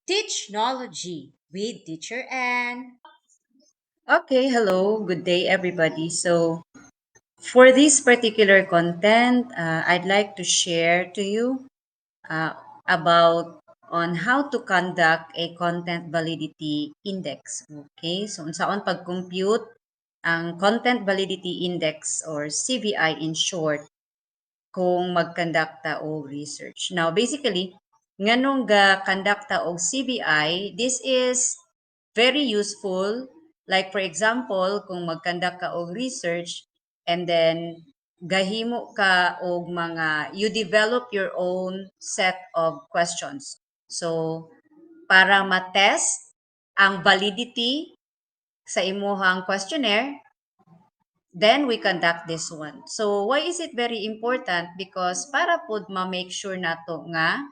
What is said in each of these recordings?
Technology with Teacher Ann. Okay, hello, good day everybody. So, for this particular content, I'd like to share to you uh, about on how to conduct a content validity index. Okay, so unsaon pag-compute ang content validity index or CVI in short kung magkandakta og research. Now, basically, nganong ga kandakta og CVI, this is very useful. Like for example, kung magkandak ka og research and then gahimo ka og mga you develop your own set of questions. So, para ma-test ang validity sa imuhang questionnaire, then we conduct this one. So why is it very important? Because para pod ma-make sure nato nga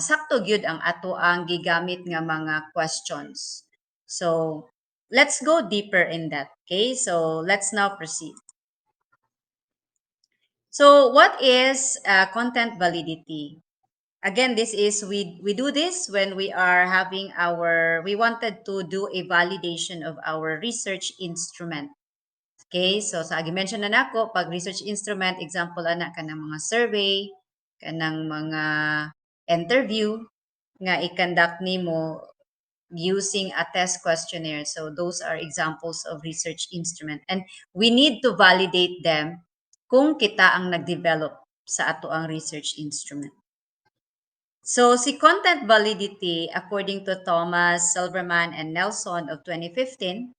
sakto gyud ang ato ang gigamit nga mga questions. So let's go deeper in that. Okay? So let's now proceed. So what is content validity? Again, this is we do this when we are having we wanted to do a validation of our research instrument. Okay, so sa agi-mention na nako, pag research instrument, example ana kanang mga survey, kanang mga interview nga i-conduct nimo using a test questionnaire. So those are examples of research instrument and we need to validate them kung kita ang nag-develop sa ato ang research instrument. So si content validity according to Thomas, Silverman and Nelson of 2015,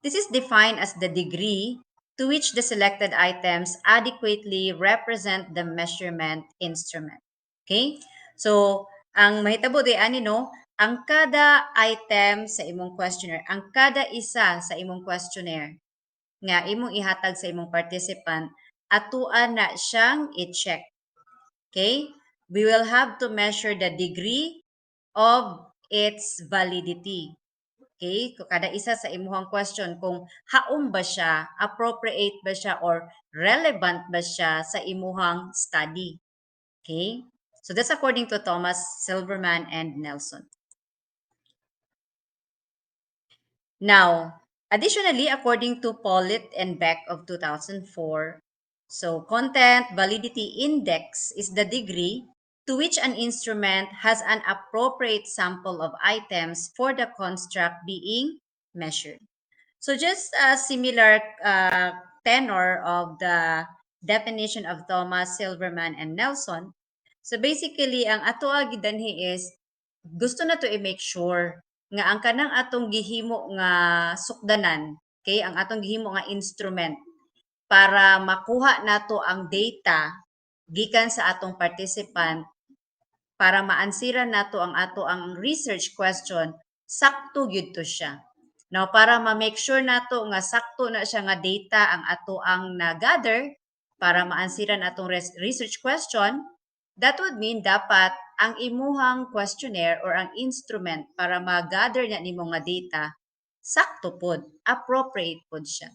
this is defined as the degree to which the selected items adequately represent the measurement instrument. Okay? So, ang mahitabo di ani no, ang kada item sa imong questionnaire, ang kada isa sa imong questionnaire nga imong ihatag sa imong participant, atuan na siyang i-check. Okay? We will have to measure the degree of its validity. Okay? Kada isa sa imuhang question kung haom ba siya, appropriate ba siya, or relevant ba siya sa imuhang study. Okay? So that's according to Thomas, Silverman, and Nelson. Now, additionally, according to Pollitt and Beck of 2004, so content validity index is the degree to which an instrument has an appropriate sample of items for the construct being measured. So just a similar tenor of the definition of Thomas, Silverman, and Nelson. So basically, ang ato gidanhi is gusto na to i-make sure nga ang kanang atong gihimo nga sukdanan, okay, ang atong gihimo nga instrument para makuha nato ang data gikan sa atong participant para maansiran nato ang ato ang research question, sakto gyud to siya. Now, para ma-make sure nato nga sakto na siya nga data ang ato ang na-gather para maansiran atong research question, that would mean dapat ang imuhang questionnaire or ang instrument para ma-gather na nimo nga data, sakto pod, appropriate pod siya.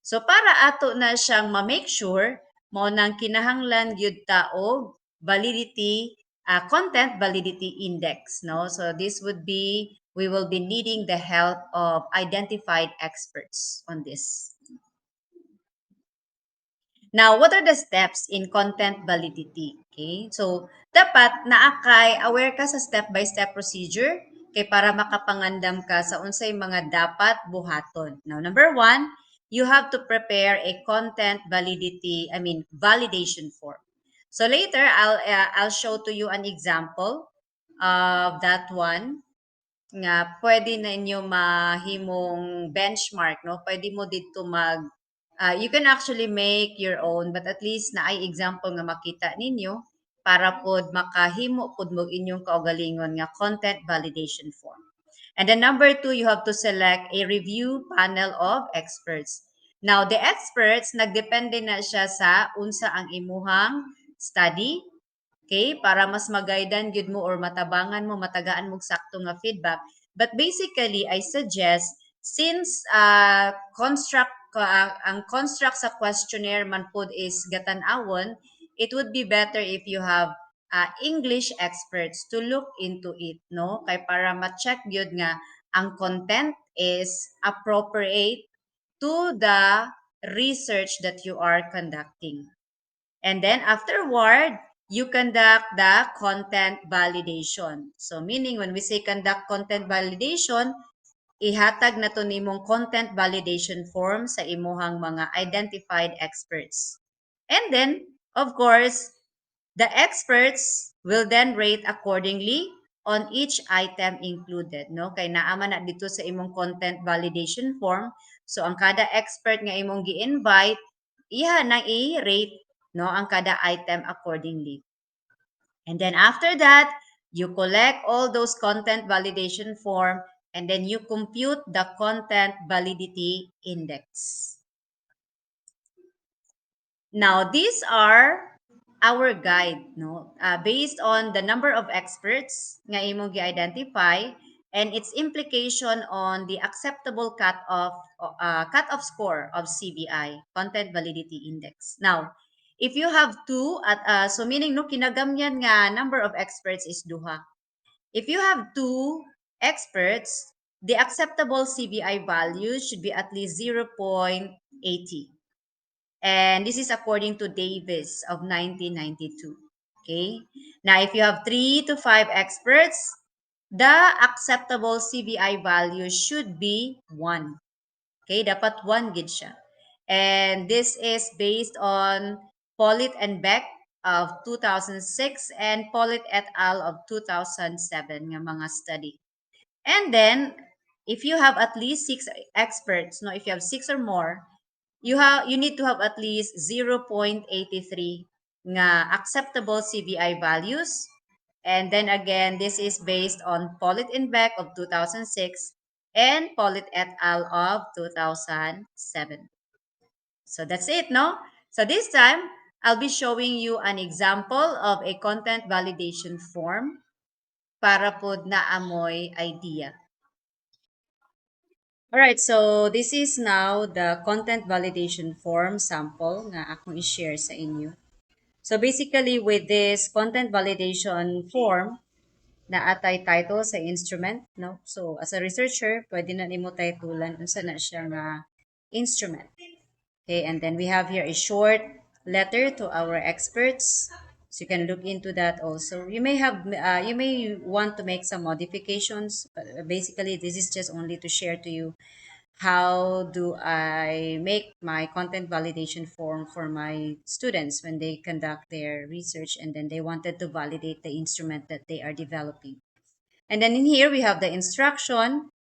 So para ato na siyang ma-make sure, mao nang kinahanglan gyud ta og validity content validity index, no? So this would be, we will be needing the help of identified experts on this. Now, what are the steps in content validity? Okay? So, dapat naakay aware ka sa step-by-step procedure kay para makapangandam ka sa unsay mga dapat buhaton. Now, number one, you have to prepare a content validation form. So later, I'll show to you an example of that one nga pwede na inyo mahimong benchmark, no? Pwede mo dito you can actually make your own, but at least na ay example nga makita ninyo para pod makahimo pod mo inyong kaugalingon nga content validation form. And then number two, you have to select a review panel of experts. Now, the experts, nagdepende na siya sa unsa ang imuhang study, okay? Para mas magaidan gyud mo or matabangan mo, matagaan mo sakto nga feedback. But basically, I suggest, since ang construct sa questionnaire man pod is gatan-awon, it would be better if you have English experts to look into it, no? Kay para ma-check yun nga ang content is appropriate to the research that you are conducting. And then afterward, you conduct the content validation. So meaning when we say conduct content validation, ihatag na to nimong content validation form sa imuhang mga identified experts. And then, of course, the experts will then rate accordingly on each item included, no? Kay naama na dito sa imong content validation form. So ang kada expert nga imong gi-invite, iya nang i-rate, no, ang kada item accordingly. And then after that, you collect all those content validation form and then you compute the content validity index. Now, these are our guide, no? Based on the number of experts nga imong gi-identify and its implication on the acceptable cutoff score of CVI, Content Validity Index. Now, if you have two, so meaning no, kinagamyan nga number of experts is duha. If you have two experts, the acceptable CVI value should be at least 0.80. And this is according to Davis of 1992. Okay. Now, if you have 3 to 5 experts, the acceptable CVI value should be 1. Okay. Dapat 1 gid siya. And this is based on Pollitt and Beck of 2006 and Pollitt et al. Of 2007 nga mga study. And then, if you have at least 6 experts, no, if you have 6 or more, you need to have at least 0.83 nga acceptable CVI values. And then again, this is based on Pollitt and Beck of 2006 and Pollitt et al. Of 2007. So that's it, no? So this time, I'll be showing you an example of a content validation form para pod na amoy idea. Alright, so this is now the content validation form sample na akong i-share sa inyo. So basically with this content validation form, na atay title sa instrument, no? So as a researcher, pwede na nimo titulan unsa na siya nga instrument. Okay, and then we have here a short letter to our experts. So you can look into that also. You may want to make some modifications. Basically, this is just only to share to you how do I make my content validation form for my students when they conduct their research and then they wanted to validate the instrument that they are developing. And then in here, we have the instruction.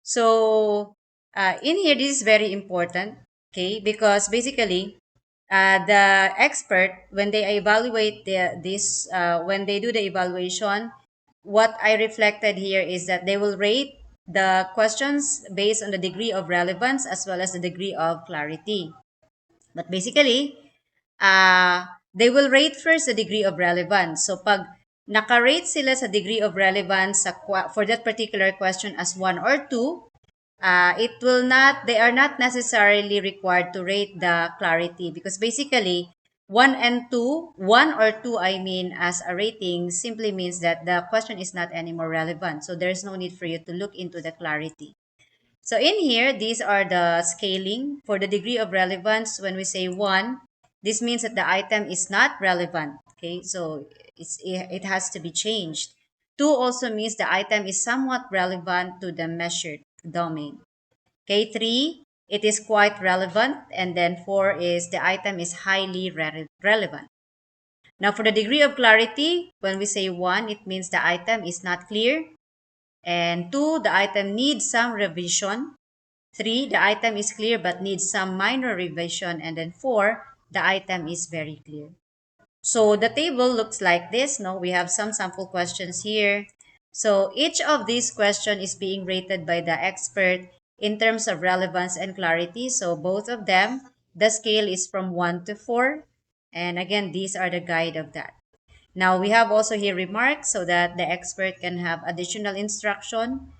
So in here, this is very important, okay, because basically the expert, when they evaluate when they do the evaluation, what I reflected here is that they will rate the questions based on the degree of relevance as well as the degree of clarity. But basically, they will rate first the degree of relevance. So pag naka-rate sila sa degree of relevance for that particular question as 1 or 2, they are not necessarily required to rate the clarity because basically 1 or 2, I mean, as a rating simply means that the question is not anymore relevant. So there's no need for you to look into the clarity. So in here, these are the scaling for the degree of relevance. When we say 1, this means that the item is not relevant. Okay, so it has to be changed. 2 also means the item is somewhat relevant to the measured domain. Okay, 3, it is quite relevant. And then 4 is the item is highly relevant. Now for the degree of clarity, when we say 1, it means the item is not clear. And 2, the item needs some revision. 3, the item is clear but needs some minor revision. And then 4, the item is very clear. So the table looks like this. No, we have some sample questions here. So each of these questions is being rated by the expert in terms of relevance and clarity. So both of them, the scale is from 1 to 4. And again, these are the guide of that. Now we have also here remarks so that the expert can have additional instruction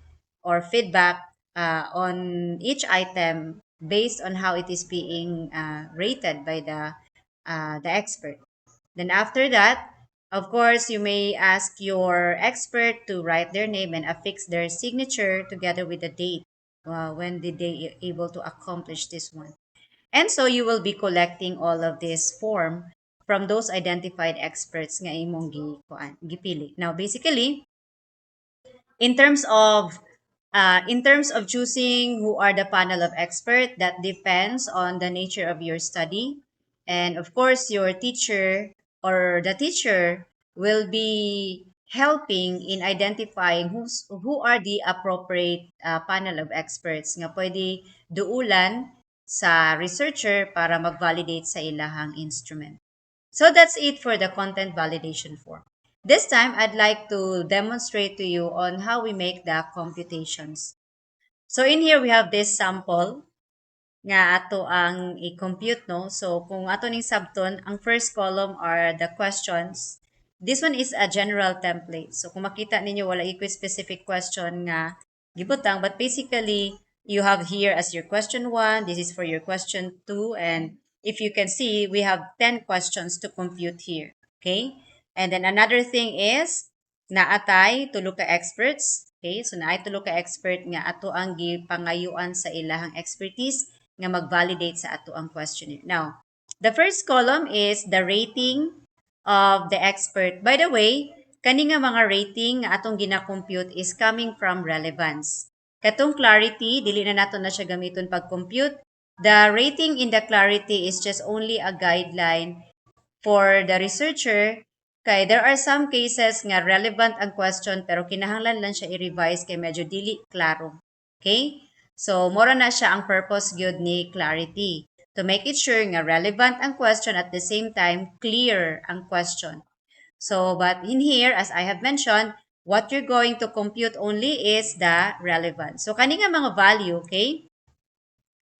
or feedback on each item based on how it is being rated by the expert. Then after that, Of course, you may ask your expert to write their name and affix their signature together with the date. When did they able to accomplish this one? And so you will be collecting all of this form from those identified experts nga imong gipili. Now, basically, in terms of choosing who are the panel of expert, that depends on the nature of your study, and of course your teacher or the teacher will be helping in identifying who are the appropriate panel of experts nga pwede duulan sa researcher para mag-validate sa ilahang instrument. So that's it for the content validation form. This time, I'd like to demonstrate to you on how we make the computations. So in here, we have this sample nga ato ang i-compute, no? So kung ato ning sabton, ang first column are the questions. This one is a general template. So kung makita ninyo, wala specific question nga gibutang, but basically, you have here as your question 1, this is for your question 2, and if you can see, we have 10 questions to compute here. Okay? And then another thing is, naatay tulo ka experts. Okay? So naay tulo ka expert nga ato ang gipangayuan sa ilahang expertise nga mag-validate sa ato ang questionnaire. Now, the first column is the rating of the expert. By the way, kani nga mga rating nga atong gina-compute is coming from relevance. Katong clarity, dili na nato na siya gamiton pag-compute. The rating in the clarity is just only a guideline for the researcher. Kay there are some cases nga relevant ang question pero kinahanglan lang siya i-revise kay medyo dili klaro. Okay? So, mora na siya ang purpose gyud ni clarity. To make it sure nga relevant ang question at the same time clear ang question. So, but in here, as I have mentioned, what you're going to compute only is the relevance. So, kani nga mga value, okay?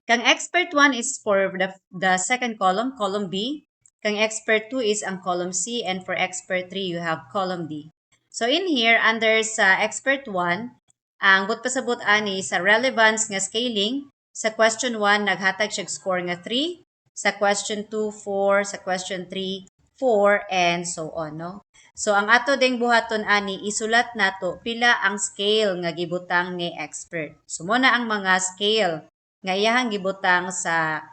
Kang expert 1 is for the second column, column B. Kang expert 2 is ang column C, and for expert 3, you have column D. So in here, under sa expert 1, ang pasabot ani sa relevance nga scaling, sa question 1, naghatag siya score nga 3, sa question 2, 4, sa question 3, 4, and so on, no? So ang ato ding buhaton ani, isulat nato pila ang scale nga gibutang ni expert. So muna ang mga scale nga iyahang gibutang sa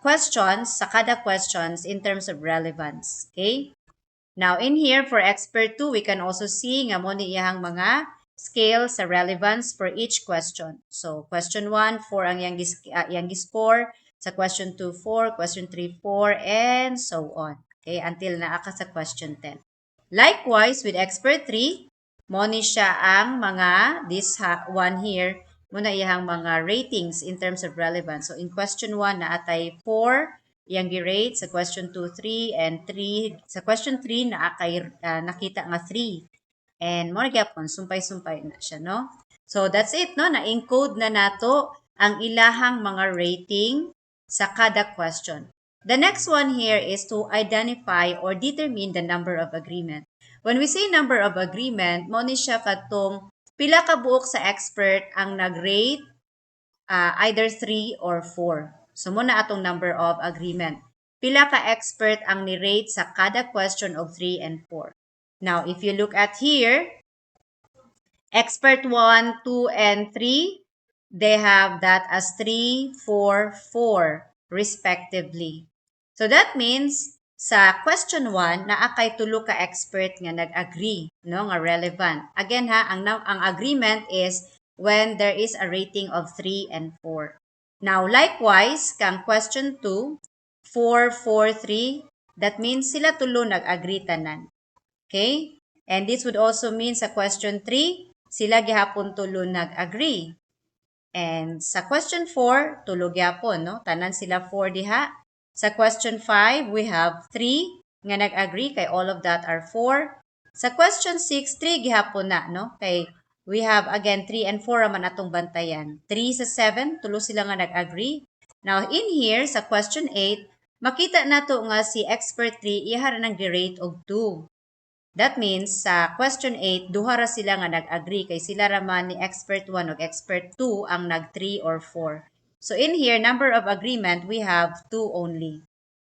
questions, sa kada questions in terms of relevance. Okay? Now, in here, for expert 2, we can also see nga mo ni iyahang mga scale sa relevance for each question. So, question 1, 4 ang iyang score. Sa question 2, 4. Question 3, 4. And so on. Okay? Until naaka sa question 10. Likewise, with expert 3, mo ni siya ang mga, this one here, muna iyang mga ratings in terms of relevance. So, in question 1, naatay 4, iyang gi-rate. Sa question 2, 3, and 3. Sa question 3, nakita nga 3. And more gyapon, sumpay-sumpay na siya, no? So, that's it, no? Na-encode na nato ang ilahang mga rating sa kada question. The next one here is to identify or determine the number of agreement. When we say number of agreement, mo ni siya katong pila ka buok sa expert ang nag-rate either 3 or 4. So muna atong number of agreement. Pila ka expert ang ni-rate sa kada question of 3 and 4. Now, if you look at here, expert 1, 2, and 3, they have that as 3, 4, 4, respectively. So that means, sa question 1, naakay tulo ka expert nga nag-agree, no, nga relevant. Again ha, ang agreement is when there is a rating of 3 and 4. Now, likewise, kang question 2, 4, 4, 3, that means sila tulo nag-agree tanan. Okay? And this would also mean sa question 3, sila gihapon tulo nag-agree. And sa question 4, tulo gyapon, no? Tanan sila 4 diha. Sa question 5, we have 3 nga nag-agree kay all of that are 4. Sa question 6, 3 gihapon na, no? Kay we have again 3 and 4 man atong bantayan. 3 sa 7, tulo sila nga nag-agree. Now in here sa question 8, makita nato nga si expert 3 iha ra nang gi-rate og 2. That means sa question 8, duha ra sila nga nag-agree kay sila ra man ni expert 1 ug expert 2 ang nag 3 or 4. So in here, number of agreement, we have 2 only.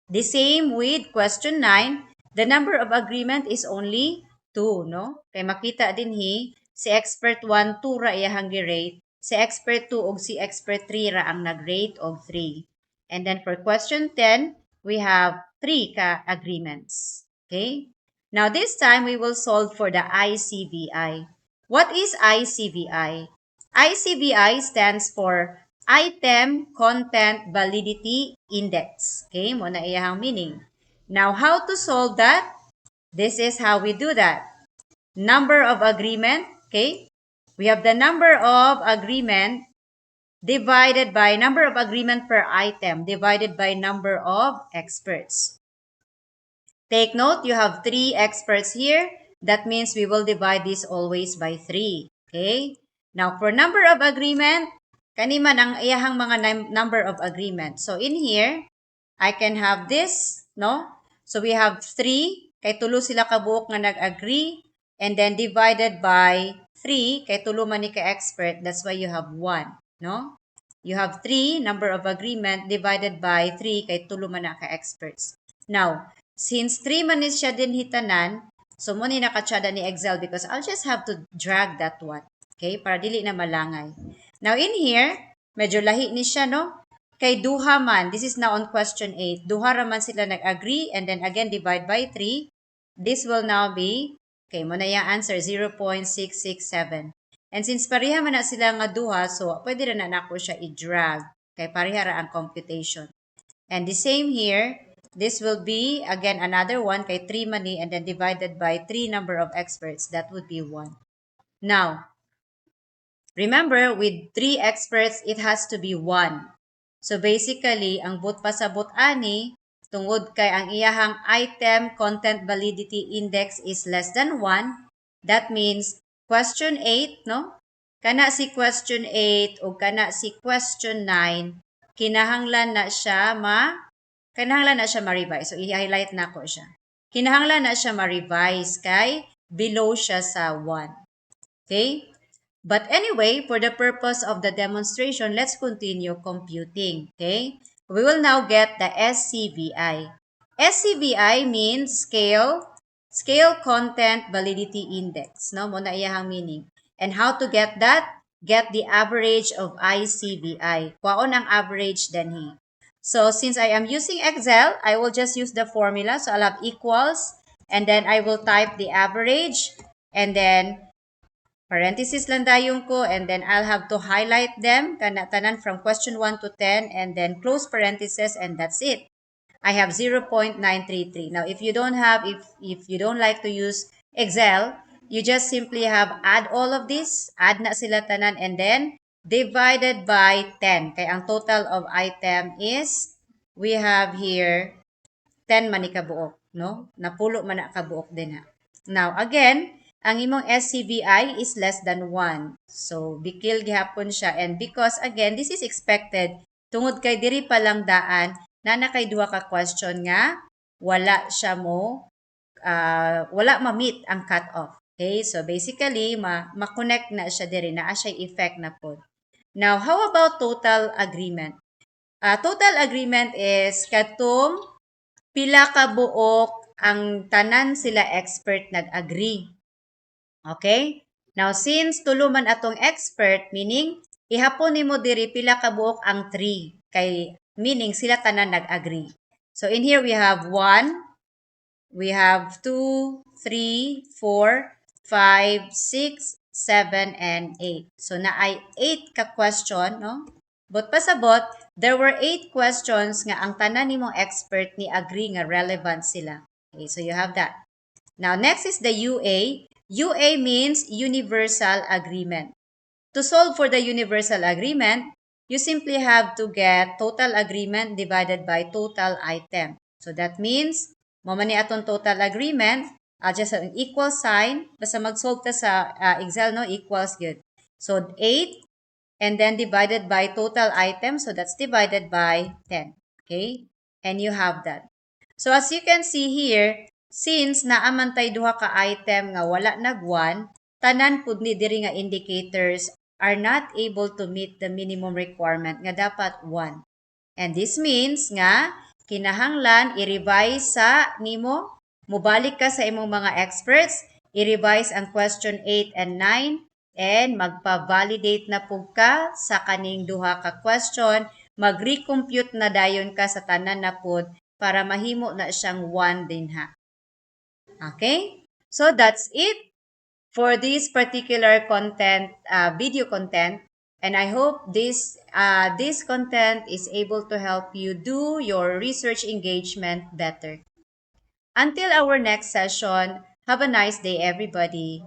The same with question 9, the number of agreement is only 2, no? Kay makita din si expert 1 2 ra iyahang gi-rate, si expert 2 ug si expert 3 ra ang nag-rate og 3. And then for question 10, we have 3 ka agreements. Okay? Now this time we will solve for the ICVI. What is ICVI? ICVI stands for Item Content Validity Index. Okay, mo na iyahang meaning. Now, how to solve that? This is how we do that. Number of agreement, okay? We have the number of agreement divided by number of agreement per item divided by number of experts. Take note, you have 3 experts here. That means we will divide this always by 3. Okay? Now, for number of agreement, kaniman ang iyahang mga number of agreement. So, in here, I can have this, no? So, we have 3, kay tulo sila kabuok nga nag-agree, and then divided by 3, kay tulo man ni ka-expert, that's why you have 1, no? You have 3, number of agreement, divided by 3, kay tulo man na ka-experts. Now, since 3 man is siya din hitanan, so mo ni nakatsada ni Excel because I'll just have to drag that one. Okay? Para dili na malangay. Now, in here, medyo lahi ni siya, no? Kay duha man, this is now on question 8. Duha raman sila nag-agree and then again divide by 3. This will now be, okay, mo na yung answer, 0.667. And since pareha man na sila nga duha, so pwede rin na ako siya i-drag. Kay pareha ra ang computation. And the same here, this will be, again, another 1 kay 3 money and then divided by 3 number of experts. That would be 1. Now, remember, with 3 experts, it has to be 1. So, basically, ang but pasabot ani, tungod kay ang iyahang item content validity index is less than 1. That means, question 8, no? Kana si question 8 o kana si question 9, kinahanglan na siya ma-revise. So, i-highlight na ko siya. Kinahanglan na siya ma-revise kay below siya sa 1. Okay? But anyway, for the purpose of the demonstration, let's continue computing. Okay? We will now get the SCVI. SCVI means Scale Content Validity Index. No? Muna iyahang meaning. And how to get that? Get the average of ICVI. Kwaon ang average then So, since I am using Excel, I will just use the formula. So, I'll have equals, and then I will type the average, and then parenthesis lang dayon ko, and then I'll have to highlight them, tanan from question 1 to 10, and then close parenthesis, and that's it. I have 0.933. Now, if you don't like to use Excel, you just simply have add all of this, add na sila tanan, and then divided by 10. Kaya ang total of item is, we have here 10 man ni kabuok, no? Napulo man na kabuok din ha. Now, again, ang imong SCVI is less than 1. So, bikil gihapon siya. And because, again, this is expected, tungod kay diri pa lang daan, na kay duha ka question nga, wala siya wala ma-meet ang cut-off. Okay? So, basically, ma-connect na siya diri, na siya effect na po. Now, how about total agreement? Total agreement is katong pila ka buok ang tanan sila expert nag-agree. Okay? Now, since tulo man atong expert, meaning, ihapon nimo diri pila ka buok ang 3. Kay, meaning, sila tanan nag-agree. So, in here, we have 1, we have 2, 3, 4, 5, 6, 7, and 8. So, na ay 8 ka question, no? But pasabot, there were 8 questions nga ang tanan nimong expert ni agree nga relevant sila. Okay, so you have that. Now, next is the UA. UA means Universal Agreement. To solve for the Universal Agreement, you simply have to get total agreement divided by total item. So that means, mamani atong total agreement, just an equal sign, basta mag-solve ta sa Excel, no, equals good. So 8, and then divided by total item, so that's divided by 10. Okay? And you have that. So as you can see here, since naamantay duha ka item nga wala nag-1, tanan pud ni diri nga indicators are not able to meet the minimum requirement nga dapat 1. And this means nga kinahanglan i-revise sa nimo mubalik ka sa imong mga experts, i-revise ang question 8 and 9, and magpa-validate na pug ka sa kaning duha ka question, mag-recompute na dayon ka sa tanan na pod para mahimo na siyang 1 din ha. Okay? So that's it for this particular content, video content. And I hope this content is able to help you do your research engagement better. Until our next session, have a nice day, everybody.